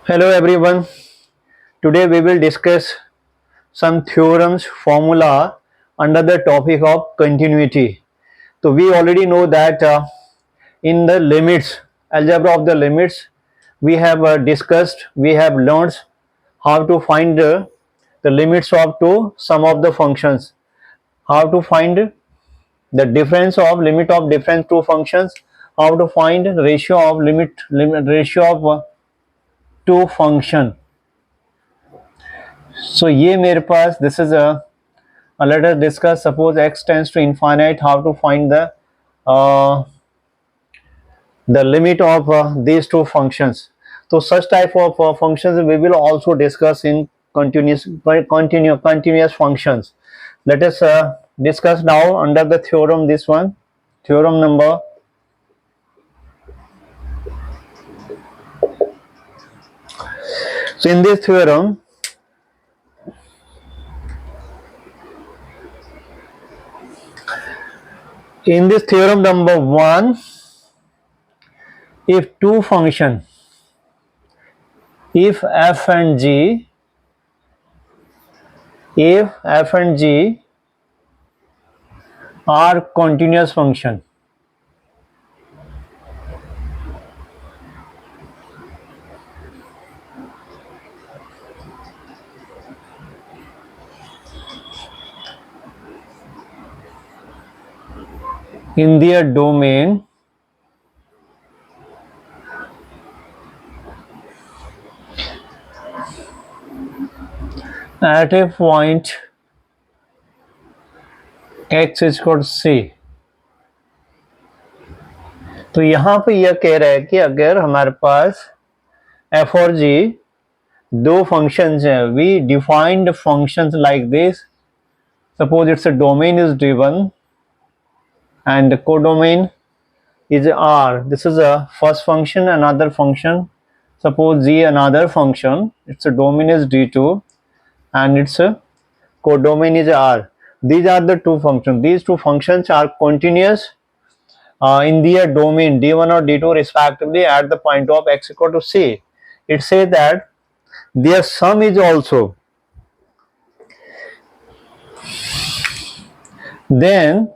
Hello everyone. Today we will discuss some theorems formula under the topic of continuity. So we already know that in the limits, algebra of the limits, we have discussed, we have learned how to find the limits of to some of the functions, how to find the difference of limit of difference to functions, how to find ratio of limit ratio of to function. So ये मेरे पास this is a let us discuss suppose x tends to infinite how to find uh, the limit of these two functions. So such type of functions we will also discuss in continuous functions. Let us discuss now under the theorem this one, theorem number. So in this theorem, number 1, if two function, if f and g are continuous function, in their domain at a point x is equal to c. तो यहाँ पे यह कह रहा है कि अगर हमारे पास f और g दो फंक्शंस हैं, we defined functions like this. Suppose its a domain is driven and the codomain is R. This is a first function, another function. Suppose g another function, its a domain is d2 and its a codomain is R. These are the two functions. These two functions are continuous in their domain d1 or d2 respectively at the point of x equal to c. It says that their sum is also. Then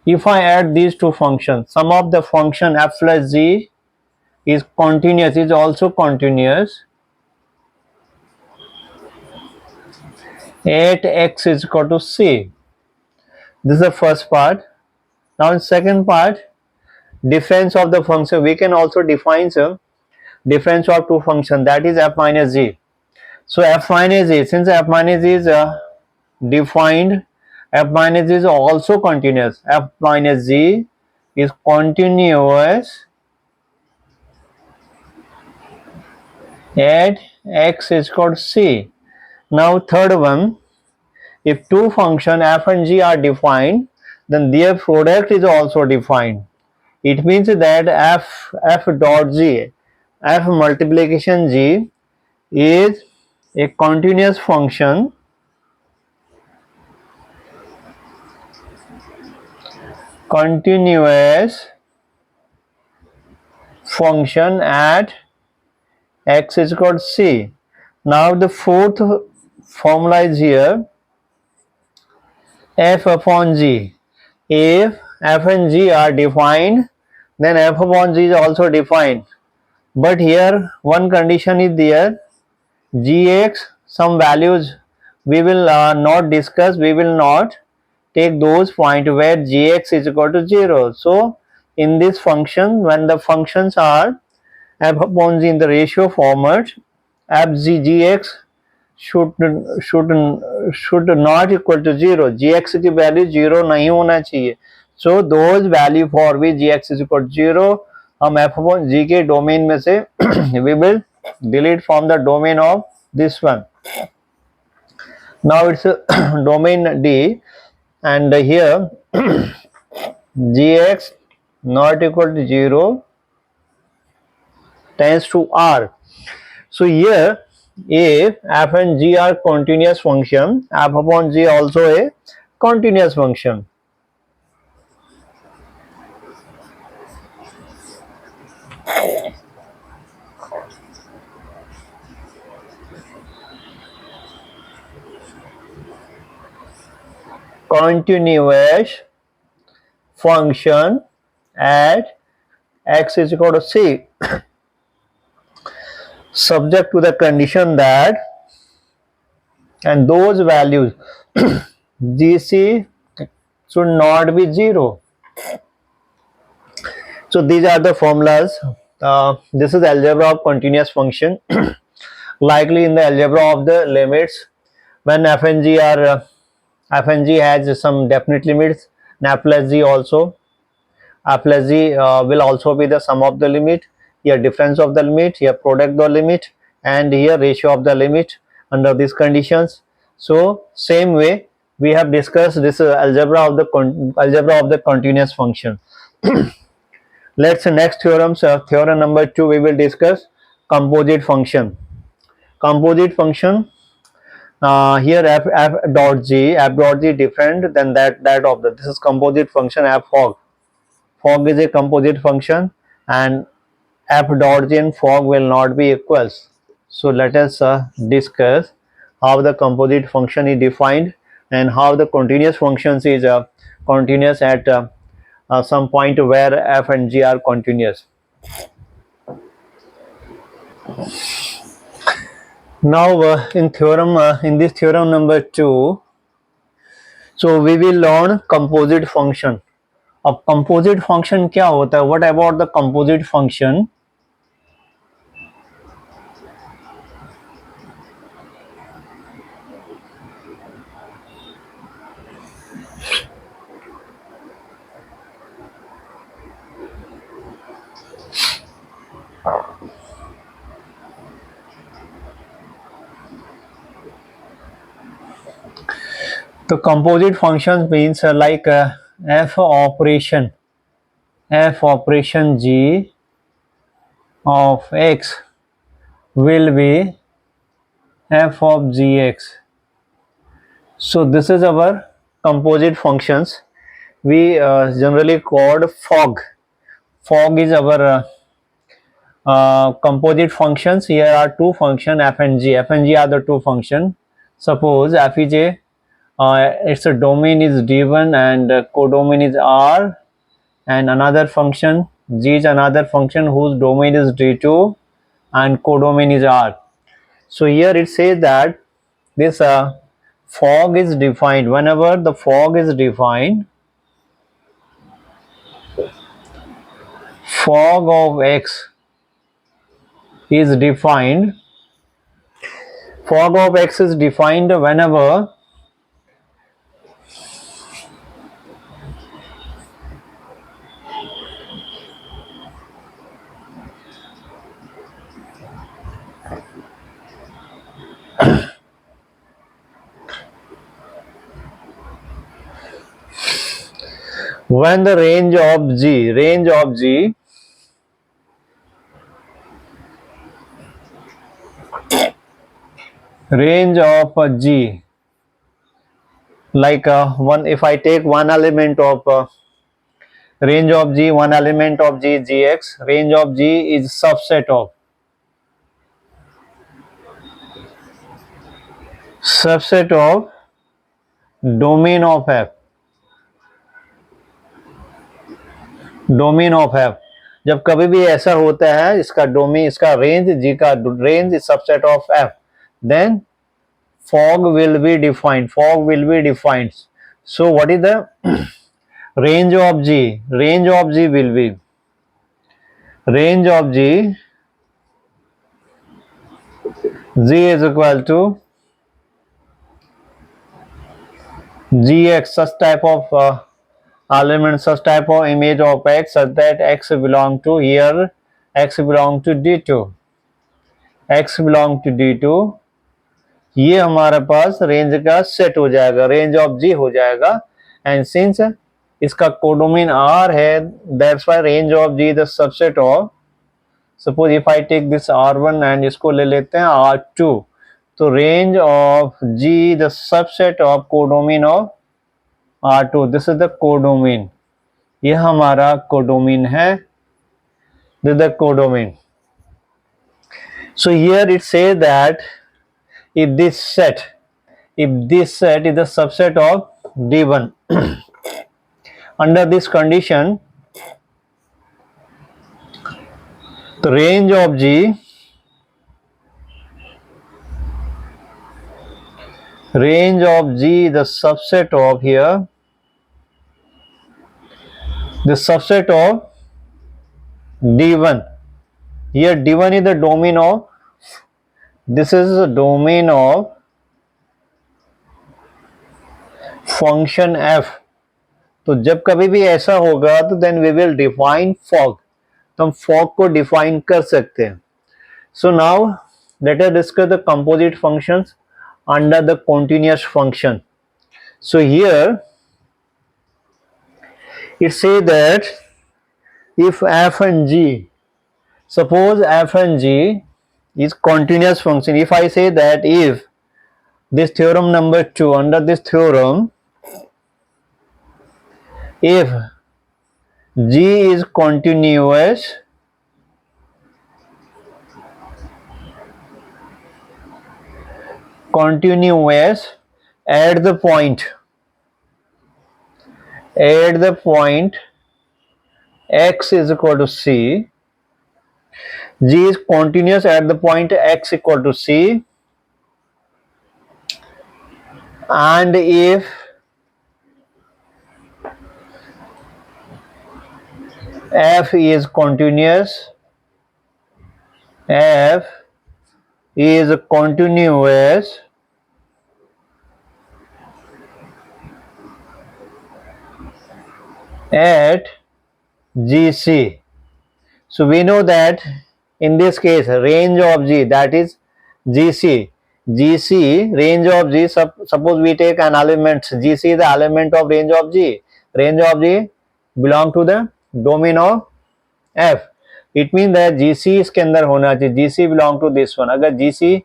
if I add these two functions, sum of the function f plus g is continuous, is also continuous at x is equal to c. This is the first part. Now in second part, difference of the function, we can also define some difference of two functions, that is f minus g. So f minus g, since f minus g is defined, f minus g is also continuous. F minus g is continuous at x is equal to c. Now third one, if two functions f and g are defined, then their product is also defined. It means that f dot g, f multiplication g is a continuous function at x is equal to c. Now the fourth formula is here, f upon g. If f and g are defined, then f upon g is also defined. But here one condition is there, gx, some values we will not discuss, we will not take those points where gx is equal to 0. So in this function, when the functions are f upon g in the ratio format, f g gx should not equal to 0. gx की value 0 नहीं होना चाहिए. So those value for which gx is equal to 0, हम f upon g के domain में से we will delete from the domain of this one. Now it's a domain D, and here gx not equal to 0 tends to R. So here if f and g are continuous function, f upon g also a continuous function. continuous function at x is equal to c, subject to the condition that, and those values gc should not be 0. So these are the formulas. This is algebra of continuous function. Likely in the algebra of the limits, when f and g are f and g has some definite limits, and f plus g also, f plus g will also be the sum of the limit, here difference of the limit, here product the limit, and here ratio of the limit under these conditions. So same way we have discussed this algebra of the continuous function. Let's next theorem, theorem number 2, we will discuss composite function. Composite function, here f dot g different than that of the, this is composite function f fog. Fog is a composite function, and f dot g and fog will not be equals. So let us discuss how the composite function is defined and how the continuous functions is continuous at some point where f and g are continuous. Now in this theorem number 2, so we will learn composite function. अब composite function क्या होता है? What about the composite function? The composite functions means like f operation g of x will be f of gx. So this is our composite functions. We generally called fog. Fog is our composite functions. Here are two functions f and g. F and g are the two functions. Suppose f is a its domain is d1 and codomain is r, and another function g is another function whose domain is d2 and codomain is r. So here it says that this fog is defined. Whenever the fog is defined, fog of x is defined. Fog of x is defined whenever when the range of g like one, if I take one element of range of g, one element of g gx, range of g is subset of domain of f. Domain of f, जब कभी भी ऐसा होता है, इसका domain, इसका range g का range is subset of f, then fog will be defined. So what is the range of g? Range of g will be g is equal to gx, such type of element, such type of image of x such that x belong to, here x belong to d2, ये हमारे पास range का set हो जाएगा, range of G हो जाएगा. And since इसका codomain R है, that's why range of G the subset of, suppose if I take this r1 and इसको ले लेते हैं r2, तो range of G the subset of codomain of r2, this is the codomain, ये हमारा codomain है, this the codomain. So here it says that if this set is the subset of d1. Under this condition, the range of g, the subset of here, the subset of d1. Here d1 is the domain of, this is the domain of function f. तो जब कभी भी ऐसा होगा तो then we will define fog, तो हम fog को डिफाइन कर सकते हैं. So now let us discuss the composite functions under the continuous function. So here it says that if f and g, suppose f and g is continuous function, if I say that if this theorem number 2, under this theorem, if g is continuous at the point x is equal to c, g is continuous at the point x equal to c, and if f is continuous at gc. So we know that in this case range of g, that is gc, range of g, suppose we take an element, gc is the element of range of g belong to the domain of f. It means that gc इसके अंदर होना चाहिए, gc belong to this one. अगर gc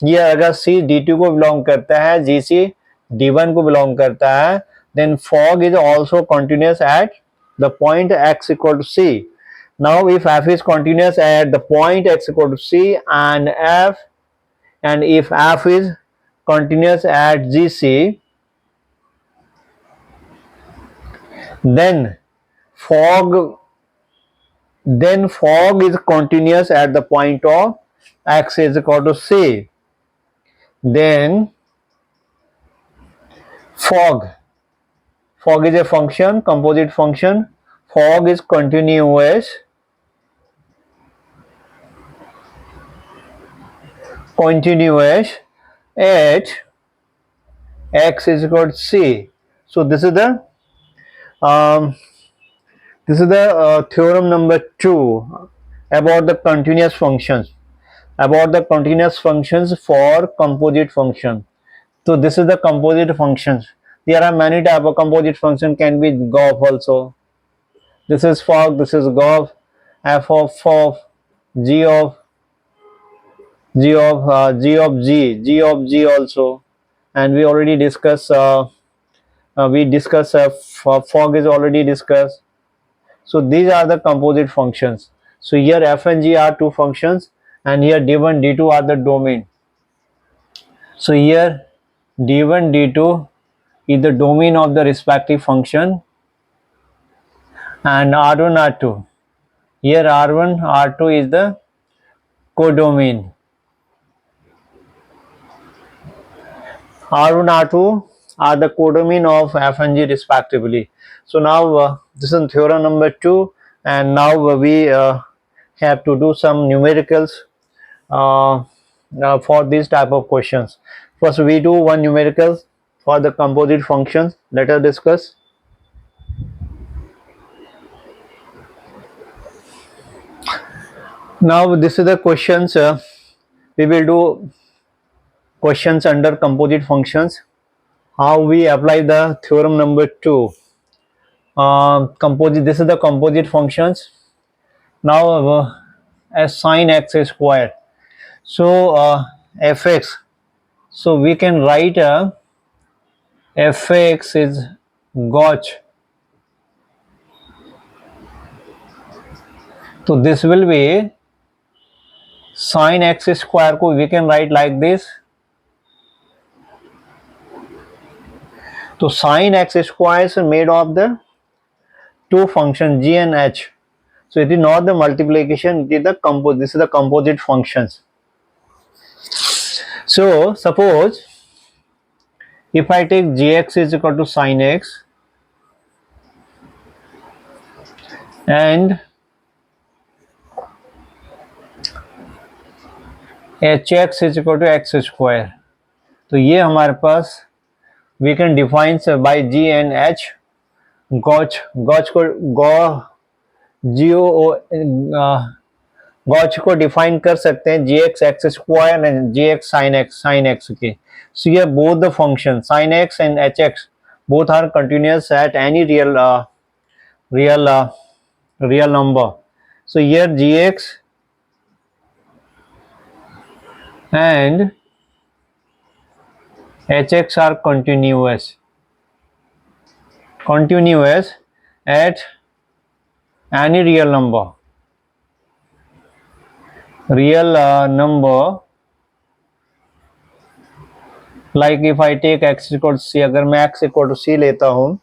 ये अगर c d2 को belong करता है, gc d1 को belong करता है, then fog is also continuous at the point x equal to c. Now if f is continuous at the point x equal to c and if f is continuous at gc, then fog is continuous at the point of x is equal to c. Then fog is a function, composite function. Fog is continuous at x is equal to c. So this is the theorem number 2 about the continuous functions, for composite function. So this is the composite functions. There are many type of composite function, can be golf also. This is fog, this is golf, f of fog, g of g also, and we already discussed fog is already discussed. So these are the composite functions. So here f and g are two functions, and here d1 d2 are the domain. So here d1 d2 is the domain of the respective function, and r1 r2, here r1 r2 is the codomain. R1 R2 are the codomain of f and g respectively. So now this is theorem number 2, and now we have to do some numericals for these type of questions. First we do one numerical for the composite functions. Let us discuss. Now this is the questions. We will do questions under composite functions. How we apply the theorem number 2. Composite. This is the composite functions. Now as sin x square. So fx. So we can write fx is gauge. So this will be sin x square ko we can write like this. तो sin x square is made of the two functions g and h. So it is not the multiplication, it is the composite. This is the composite functions. So suppose if I take gx is equal to sin x and hx is equal to x square, तो ये हमारे पास we can define by g and h. गॉच को गॉच को define कर सकते हैं G X X square and G X sine X के. So ये both the function sine X and H X both are continuous at any real number. So here gx and hx are continuous at any real number. Like if I take x equal to c, अगर मैं x equal to c लेता हूँ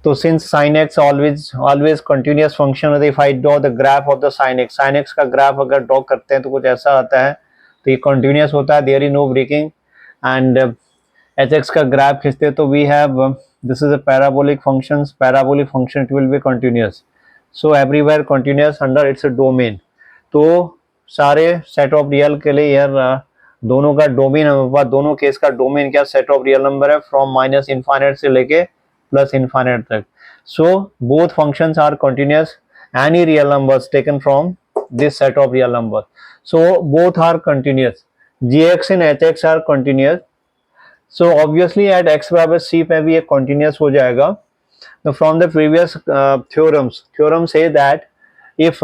तो since sin x always continuous function होता है. if I draw the graph of the sin x का graph अगर draw करते हैं तो कुछ ऐसा आता है, तो ये continuous होता है, there is no breaking. and hx का ग्राफ खींचते तो we have this is a parabolic function it will be continuous. so everywhere continuous under its domain. तो सारे सेट ऑफ रियल के लिए यार दोनों का डोमेन हमारे पास, दोनों केस का डोमेन क्या सेट ऑफ रियल नंबर है फ्रॉम माइनस इनफाइनाइट से लेके प्लस इनफाइनाइट तक. So both functions are continuous any real numbers taken from this set of real number. So both are continuous, gx and hx are continuous. So obviously at x बराबर c पे भी ये continuous हो जाएगा. तो from the previous theorem say that if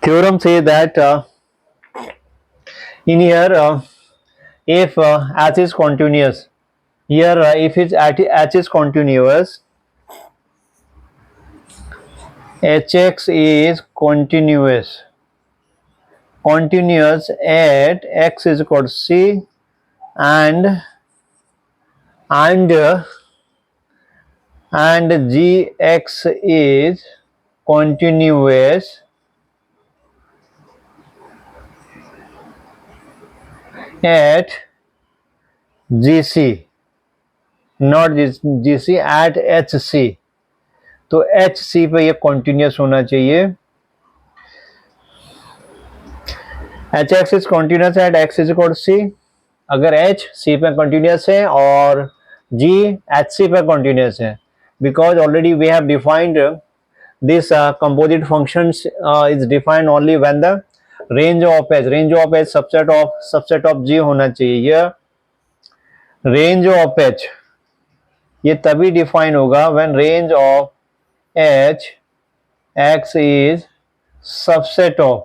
theorem say that in here if h is continuous, here if it's h is continuous, hx is continuous at x is equal to c and gx is continuous at gc, not gc, at hc. तो hc पे ये continuous होना चाहिए. hx is continuous at x is equal to c. अगर h c पे continuous है और g hc पे continuous है, because already we have defined this composite functions is defined only when the range of h subset of g होना चाहिए. ये range of h ये तभी डिफाइन होगा when range of h x is subset of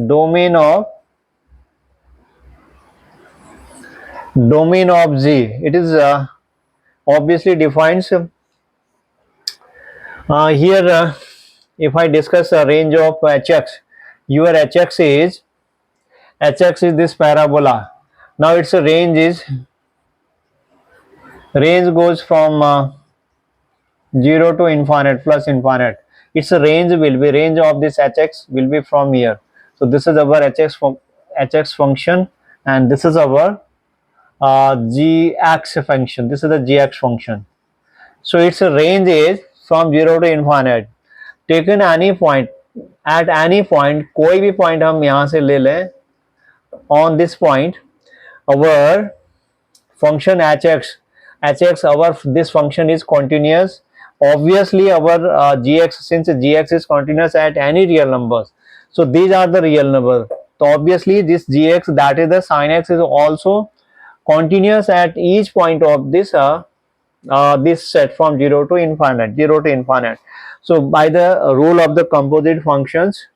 domain of z. It is obviously defined here. If I discuss a range of hx, your hx is this parabola. Now its range goes from 0 to infinite plus infinite. Its range of this hx will be from here. So this is our hx function and this is our gx function. This is the gx function. So its range is from 0 to infinite. Taken any point, at any point, कोई भी point हम यहाँ से ले लें, on this point our function hx, this function is continuous. Obviously our gx, since gx is continuous at any real numbers, so these are the real numbers. So obviously this gx, that is the sin x, is also continuous at each point of this this set from 0 to infinite. So by the rule of the composite functions,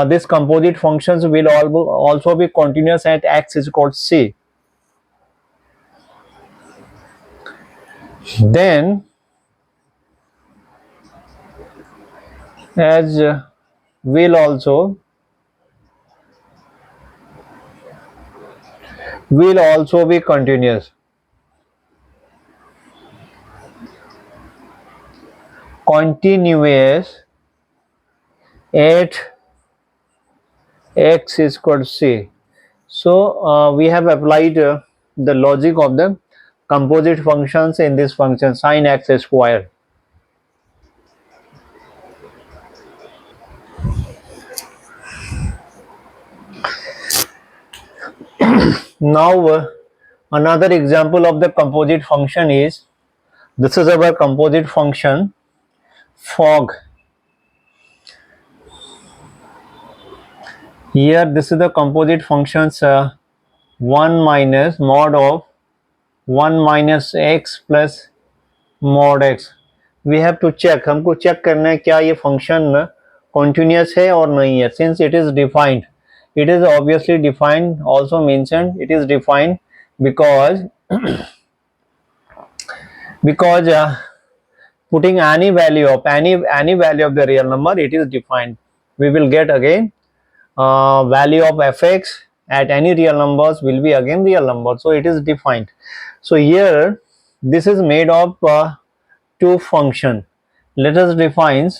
these composite functions will also be continuous at x is equal to c. Then as will also be continuous. Continuous at x is equal to c. So we have applied the logic of the composite functions in this function sin x square. Now another example of the composite function is, this is our composite function fog. Here this is the composite functions 1 minus mod of 1 minus x plus mod x. We have to check, हमको check करना है क्या ये function continuous है और नहीं है. Since it is defined, it is obviously defined, also mentioned it is defined because putting any value of the real number, it is defined. We will get again value of fx at any real numbers will be again real number, so it is defined. So here this is made of two function. Let us define,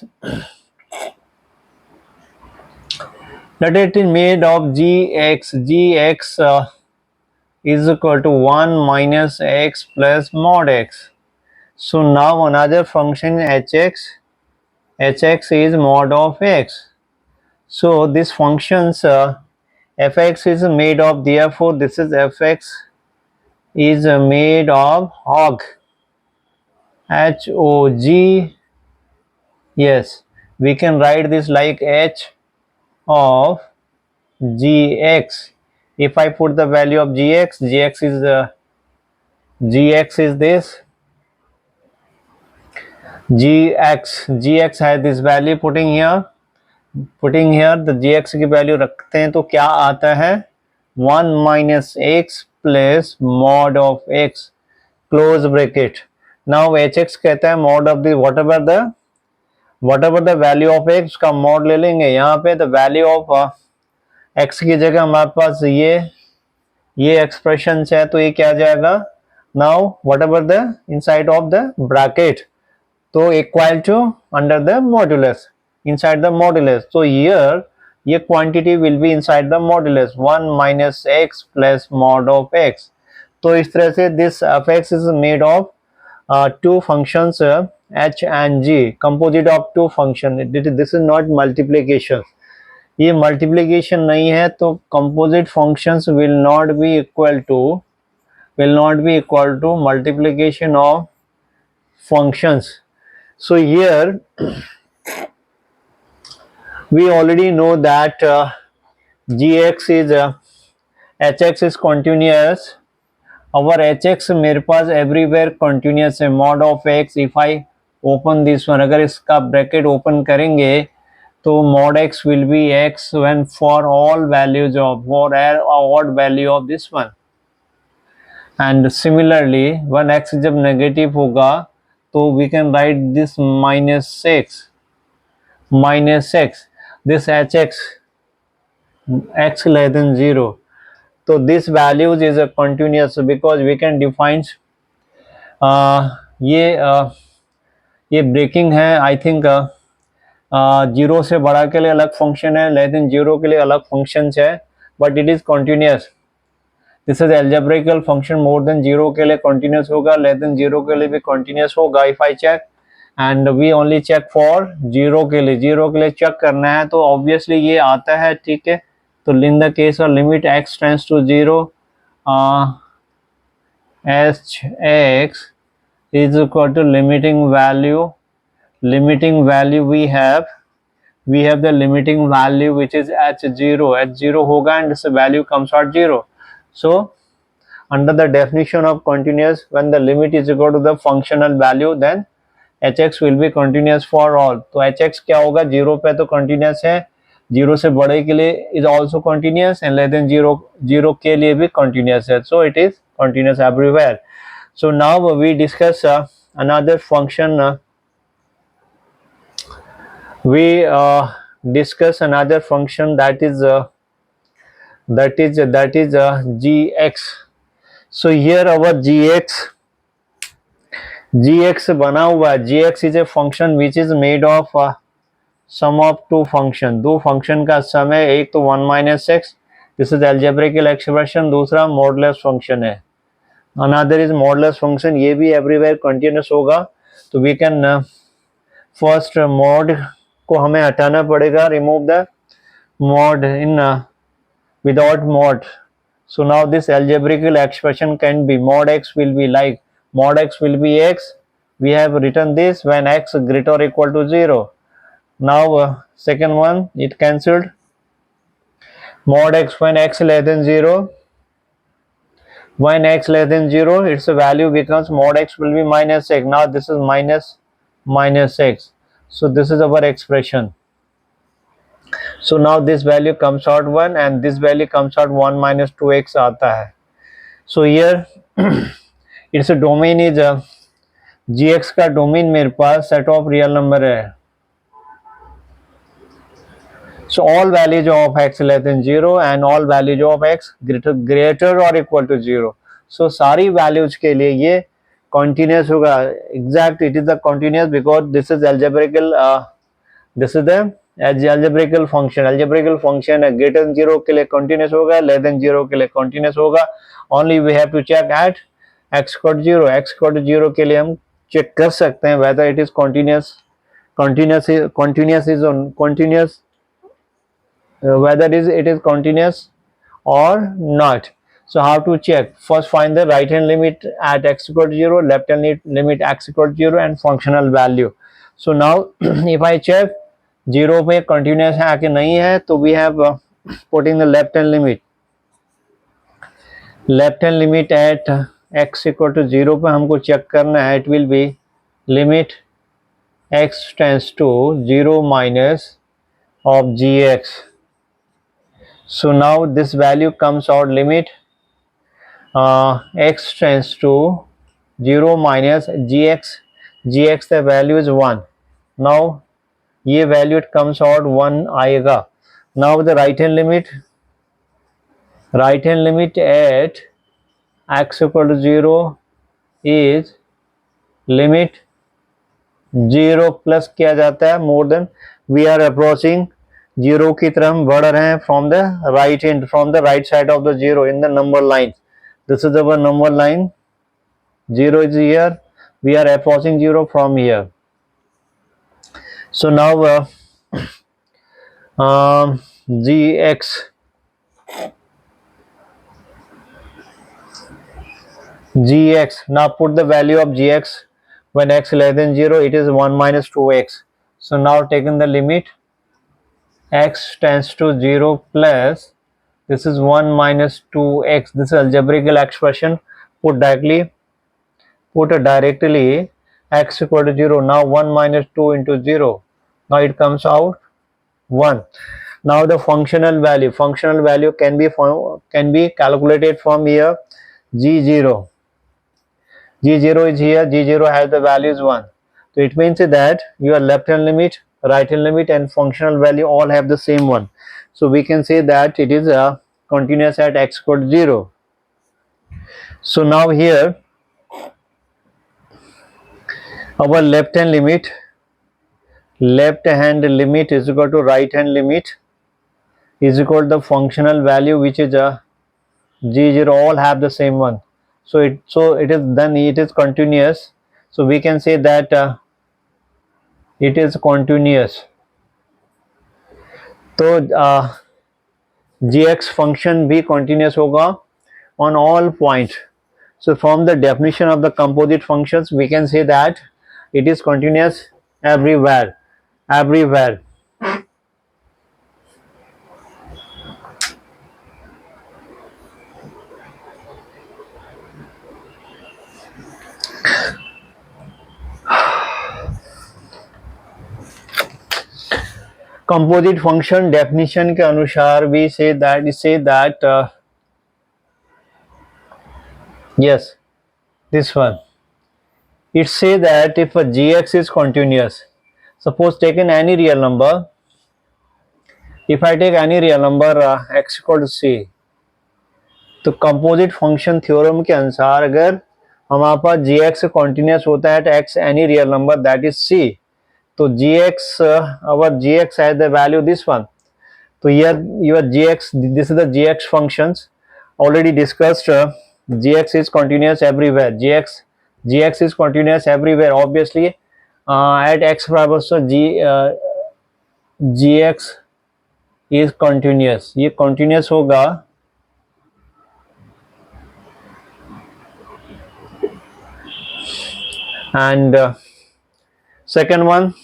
let it is made of gx is equal to 1 minus x plus mod x. So now another function hx is mod of x. So this functions fx is made of, therefore this is fx is made of hog, hog. Yes, we can write this like h of gx. If I put the value of gx is this gx has this value, putting here the gx की value रखते हैं तो क्या आता है 1 minus x plus mod of x close bracket. Now hx कहता है mod of the whatever the value of x का mod ले लेंगे. यहाँ पे the value of x की जगह हमारे पास ये एक्सप्रेशन है, तो ये क्या जाएगा now whatever the inside of the bracket, तो equal to under the modulus, inside the modulus. So here ये quantity will be inside the modulus 1 minus x plus mod of x. तो इस तरह से this fx is made of two functions h and g, composite of two functions. This is not multiplication, ये multiplication नहीं है, तो composite functions will not be equal to multiplication of functions. So here we already know that gx is hx is continuous. Our hx मेरे पास everywhere continuous है. mod of x, if I open this one, अगर इसका bracket open करेंगे तो mod x will be x when for all values of, for odd value of this one. And similarly when x जब negative होगा तो we can write this minus x, this hx x less than 0. So this values is a continuous because we can define ये breaking है. I think 0 से बड़ा के लिए अलग फंक्शन है, लेस देन 0 के लिए अलग फंक्शन है, but it is continuous. This is algebraical function. More than 0 के लिए कंटिन्यूस होगा, लेस देन 0 के लिए भी कंटिन्यूस होगा. If I check and we only check for 0 के लिए चेक करना है, तो ऑब्वियसली ये आता है. ठीक है, तो in the case of limit x tends to 0 hx is equal to limiting value we have the limiting value which is h0 होगा and this value comes out 0. So under the definition of continuous, when the limit is equal to the functional value, then hx will be continuous for all. तो hx क्या होगा, 0 पे तो continuous है, 0 से बड़े के लिए is also continuous and less than 0 के लिए भी continuous है. So it is continuous everywhere. So now we discuss another function. We discuss another function that is gx. So here our gx बना हुआ है. Gx is a function which is made of sum of two function. दो function का sum है. एक तो 1 minus x, this is algebraical expression. दूसरा modulus function है. Another is modulus function. ये भी everywhere continuous होगा. तो we can first mod को हमें हटाना पड़ेगा. Remove the mod in without mod. So now this algebraical expression can be mod x will be like mod x will be x. We have written this when x greater or equal to 0. Now second one, it cancelled. Mod x when x less than 0. When x less than 0, its value becomes mod x will be minus x. Now this is minus x. So this is our expression. So now this value comes out 1 and this value comes out 1 minus 2x आता है. So here its domain is gx का domain मेरे पास set of real number है. So all values of x less than 0 and all values of x greater or equal to 0. So सारी values के लिए ये continuous होगा. Exact, it is the continuous because this is algebraical. This is the algebraical function. Algebraical function है greater than 0 के लिए continuous होगा, less than 0 के लिए continuous होगा. Only we have to check at x equal to 0. x equal to 0 के लिए हम check कर सकते हैं whether it is continuous. Whether it is continuous or not. So how to check? First find the right hand limit at x equal to 0, left hand limit x equal to 0 and functional value. So now if I check 0 पे continuous है कि नहीं है, तो we have putting the left hand limit. Left hand limit at x equal to 0 पे हमको check करना है. It will be limit x tends to 0 minus of gx. So now this value comes out limit x tends to 0 minus gx. Gx the value is 1. Now ये value it comes out 1 आएगा. Now the right hand limit at x equal to 0 is limit 0 plus किया जाता है more than. We are approaching 0 की तरफ हम बढ़ रहे हैं from the right side of the 0 in the number line. This is our number line. 0 is here. We are approaching 0 from here. So now gx. Now put the value of gx when x less than 0. It is 1 minus 2x. So now taking the limit x tends to 0 plus this is 1 minus 2x. This is algebraical expression. Put directly x equal to 0. Now 1 minus 2 into 0. Now it comes out 1. Now the functional value can be calculated from here. G0 is here. G0 has the values 1. So it means that your left hand limit, right hand limit and functional value all have the same one. So we can say that it is continuous at x equal to 0. So now here our left hand limit is equal to right hand limit is equal to the functional value which is g0, all have the same one. So it is continuous. So we can say that it is continuous. तो gx function भी continuous होगा on all points. So from the definition of the composite functions we can say that it is continuous everywhere. Composite function definition के अनुसार we say that yes, this one. It say that if a gx is continuous, suppose taken any real number if I take any real number x equal to c, तो composite function theorem के अनुसार अगर हमारे पास जी x continuous होता है at X any real number that is C, तो G X our G X has the value this one. तो here your gx, this is the gx functions already discussed. Gx is continuous everywhere. Gx is continuous everywhere obviously. At x बराबर so gx is continuous. ये continuous होगा and second one,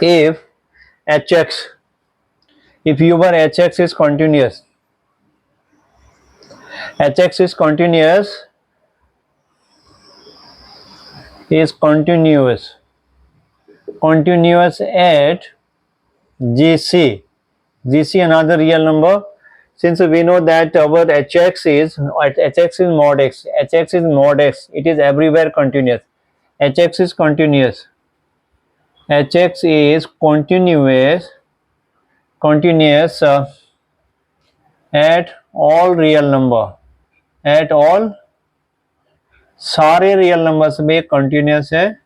if hx, if your hx is continuous, hx is continuous at gc another real number. Since we know that our hx is mod x, it is everywhere continuous. hx is continuous at all real number, at all सारे real numbers में continuous है.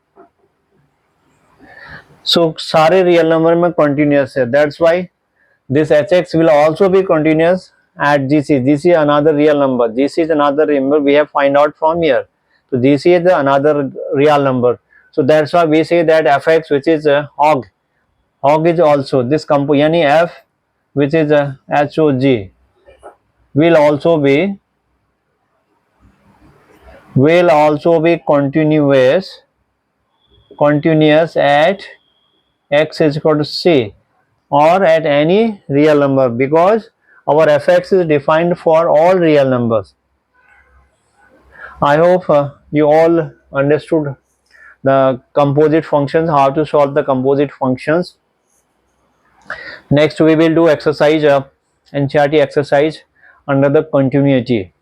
सो सारे real number में continuous है, that's why this hx will also be continuous at gc. gc is another real number. gc is another number we have find out from here. So gc is another real number. So that's why we say that fx, which is hog is also this yani f, which is hog, will also be continuous at x is equal to c or at any real number, because our fx is defined for all real numbers. I hope you all understood the composite functions, how to solve the composite functions. Next we will do exercise NCERT exercise under the continuity.